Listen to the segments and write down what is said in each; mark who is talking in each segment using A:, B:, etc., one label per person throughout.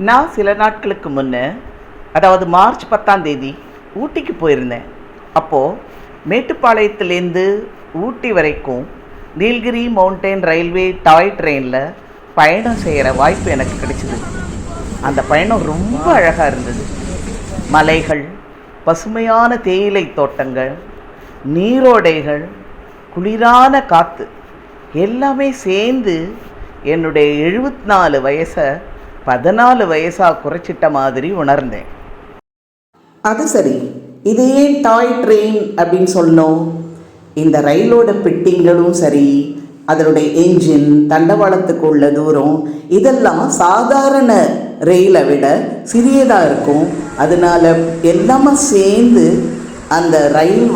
A: நான் சில நாட்களுக்கு முன்னே, அதாவது மார்ச் 10ஆம் தேதி ஊட்டிக்கு போயிருந்தேன். அப்போது மேட்டுப்பாளையத்துலேருந்து ஊட்டி வரைக்கும் நீலகிரி மவுண்டன் ரயில்வே டாய் ட்ரெயினில் பயணம் செய்கிற வாய்ப்பு எனக்கு கிடைச்சிது. அந்த பயணம் ரொம்ப அழகாக இருந்தது. மலைகள், பசுமையான தேயிலை தோட்டங்கள், நீரோடைகள், குளிரான காற்று எல்லாமே சேர்ந்து என்னுடைய 74 வயசை 14 வயசாக குறைச்சிட்ட மாதிரி உணர்ந்தேன்.
B: அது சரி, இது ஏன் டாய் ட்ரெயின் அப்படின்னு சொல்லணும்? இந்த ரயிலோட பெட்டிங்களும் சரி, அதனுடைய என்ஜின், தண்டவாளத்துக்கு உள்ள தூரம் இதெல்லாம் சாதாரண ரயிலை விட சிறியதாக இருக்கும். அதனால் எல்லாமே சேர்ந்து அந்த ரயில்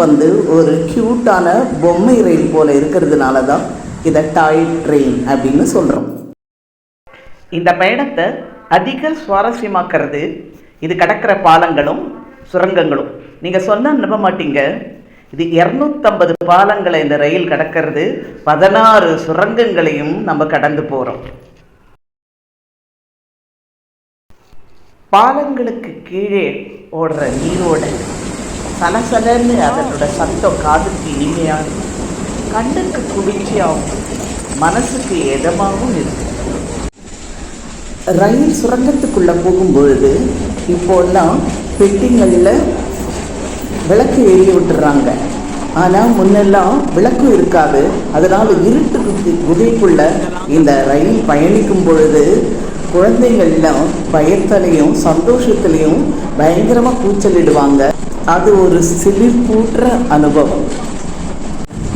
B: ஒரு க்யூட்டான பொம்மை ரயில் போல் இருக்கிறதுனால தான் இதை டாய் ட்ரெயின் அப்படின்னு சொல்கிறோம்.
A: இந்த பயணத்தை அதிக சுவாரஸ்யமாக்கிறது இது கடக்கிற பாலங்களும் சுரங்கங்களும். நீங்கள் சொன்னால் நம்ப மாட்டீங்க, இது 250 பாலங்களை இந்த ரயில் கடக்கிறது, 16 சுரங்கங்களையும் நம்ம கடந்து போகிறோம். பாலங்களுக்கு கீழே ஓடுற நீரோடை சலசலன்னு அதனோட சத்தம் காதுக்கு இனிமையாக, கண்ணுக்கு குளிர்ச்சியாகவும் மனசுக்கு இதமாகவும் இருக்கு.
B: ரயில் சுரங்கத்துக்குள்ளே போகும்பொழுது இப்போல்லாம் பெட்டிங்களில் விளக்கு எரிய விட்டுறாங்க. ஆனால் முன்னெல்லாம் விளக்கும் இருக்காது. அதனால் இருட்டு குகைக்குள்ள இந்த ரயில் பயணிக்கும் பொழுது குழந்தைகள்லாம் பயத்திலையும் சந்தோஷத்துலேயும் பயங்கரமாக கூச்சலிடுவாங்க. அது ஒரு சிலிர்ப்பூற்ற அனுபவம்.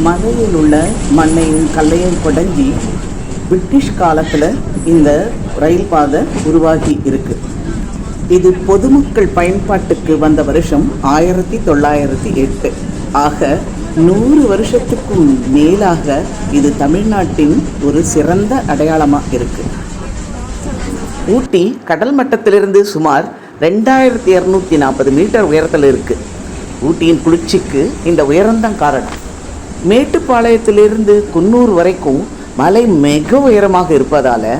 B: மலையில் உள்ள மண்ணையும் கல்லையும் குடஞ்சி பிரிட்டிஷ் காலத்தில் இந்த ரயில் பாதை உருவாகி இருக்கு. இது பொதுமக்கள் பயன்பாட்டுக்கு வந்த வருஷம் 1908. ஆக 100 வருஷத்துக்கும் மேலாக இது தமிழ்நாட்டின் ஒரு சிறந்த அடையாளமாக இருக்கு. ஊட்டி கடல் மட்டத்திலிருந்து சுமார் 2240 மீட்டர் உயரத்தில் இருக்குது. ஊட்டியின் குளிர்ச்சிக்கு இந்த உயரம்தான் காரணம். மேட்டுப்பாளையத்திலிருந்து குன்னூர் வரைக்கும் மலை மிக உயரமாக இருப்பதால்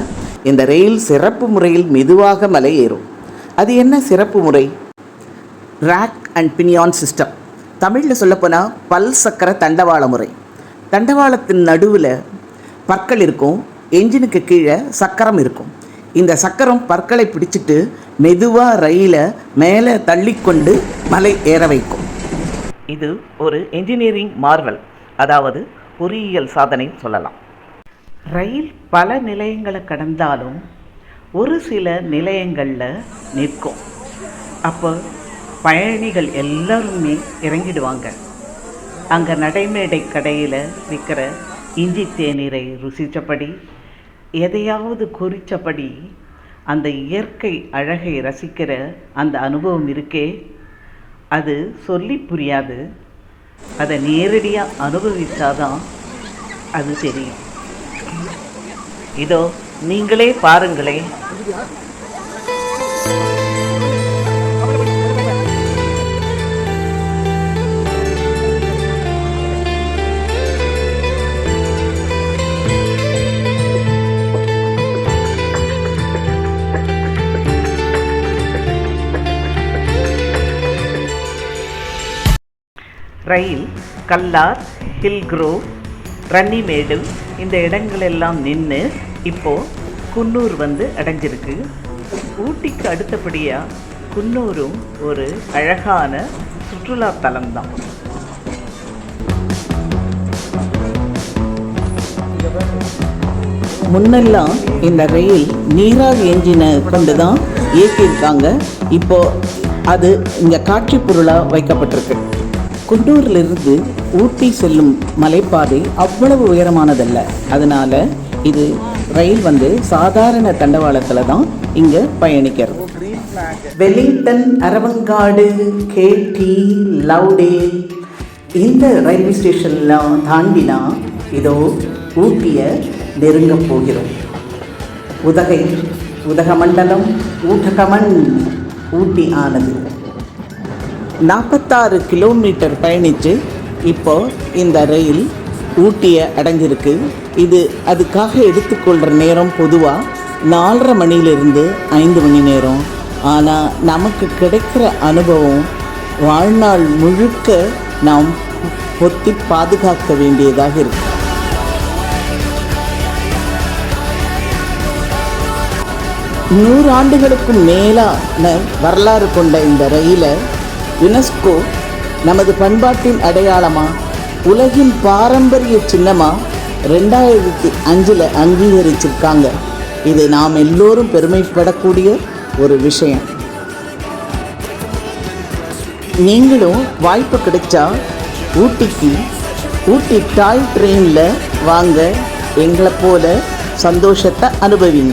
B: இந்த ரயில் சிறப்பு முறையில் மெதுவாக மலை ஏறும். அது என்ன சிறப்பு முறை? Rack and pinion system. தமிழில் சொல்லப்போனால் பல் சக்கர தண்டவாள முறை. தண்டவாளத்தின் நடுவில் பற்கள் இருக்கும், என்ஜினுக்கு கீழே சக்கரம் இருக்கும். இந்த சக்கரம் பற்களை பிடிச்சிட்டு மெதுவாக ரயிலை மேலே தள்ளிக்கொண்டு மலை ஏற வைக்கும்.
A: இது ஒரு என்ஜினியரிங் மார்வல், அதாவது பொறியியல் சாதனை சொல்லலாம். ரயில் பல நிலையங்களை கடந்தாலும் ஒரு சில நிலையங்களில் நிற்கும். அப்போ பயணிகள் எல்லாருமே இறங்கிடுவாங்க. அங்கே நடைமேடை கடையில் விற்கிற இஞ்சி தேநீரை ருசித்தபடி, எதையாவது குறித்தபடி அந்த இயற்கை அழகை ரசிக்கிற அந்த அனுபவம் இருக்கே, அது சொல்லி புரியாது. அதை நேரடியாக அனுபவித்தாதான் அது தெரியும். இதோ நீங்களே பாருங்களேன். ரயில் கல்லார், ஹில்க்ரோவ், ரன்னிமேடு இந்த இடங்களெல்லாம் நின்று இப்போது குன்னூர் அடைஞ்சிருக்கு. ஊட்டிக்கு அடுத்தபடியாக குன்னூரும் ஒரு அழகான சுற்றுலாத்தலம்தான்.
B: முன்னெல்லாம் இந்த ரயில் நீராவி என்ஜினை கொண்டு தான் இயக்கியிருக்காங்க. இப்போது அது இங்கே காட்சி பொருளாக வைக்கப்பட்டிருக்கு. குன்னூரிலிருந்து ஊட்டி செல்லும் மலைப்பாதை அவ்வளவு உயரமானதல்ல. அதனால் இது ரயில் சாதாரண தண்டவாளத்தில் தான் இங்கே பயணிக்கிறது. வெலிங்டன், அரவங்காடு, கேடி, லவ்டேல் இந்த ரயில்வே ஸ்டேஷன்லாம் தாண்டினா இதோ ஊட்டியை நெருங்க போகிறோம். உதகமண்டலம், ஊட்டகமன் ஊட்டி ஆனது. 46 கிலோமீட்டர் பயணித்து இப்போது இந்த ரயில் ஊட்டியை அடைஞ்சிருக்கு. இது அதுக்காக எடுத்துக்கொள்கிற நேரம் பொதுவாக 4:30 மணியிலிருந்து 5 மணி நேரம். ஆனால் நமக்கு கிடைக்கிற அனுபவம் வாழ்நாள் முழுக்க நாம் பொத்தி பாதுகாக்க வேண்டியதாக இருக்கு. ஆண்டுகளுக்கும் மேலான வரலாறு கொண்ட இந்த ரயிலை யுனெஸ்கோ நமது பண்பாட்டின் அடையாளமாக, உலகின் பாரம்பரிய சின்னமாக 2005 அங்கீகரிச்சிருக்காங்க. இது நாம் எல்லோரும் பெருமைப்படக்கூடிய ஒரு விஷயம். நீங்களும் வாய்ப்பு கிடைச்சா ஊட்டி டாய் ட்ரெயினில் வாங்க, எங்களை போல சந்தோஷத்தை அனுபவிங்க.